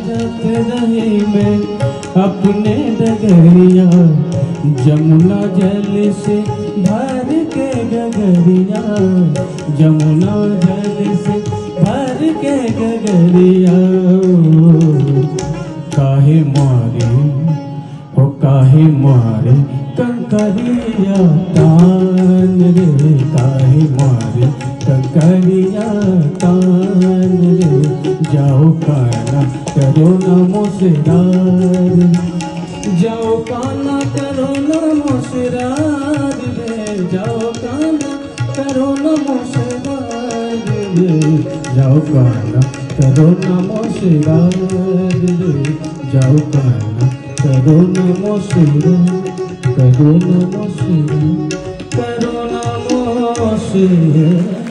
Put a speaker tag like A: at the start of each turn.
A: साजत रही मैं अपने डगरिया, जमुना जल से भर के गगरिया, जमुना जल से भर के गगरिया। काहे मारे हो काहे मारे कंकरिया तान रे, काहे मारे कंकरिया तान रे। जाओ काना करो नमो सिरार, जाओ काना करो नमो सिरार रे, जाओ काना करो नमो सिरार रे, जाओ काना करो नमो सिरार रे, जाओ काना करो नमो सिरार, करो नमो सिरार, करो नमो सिरार।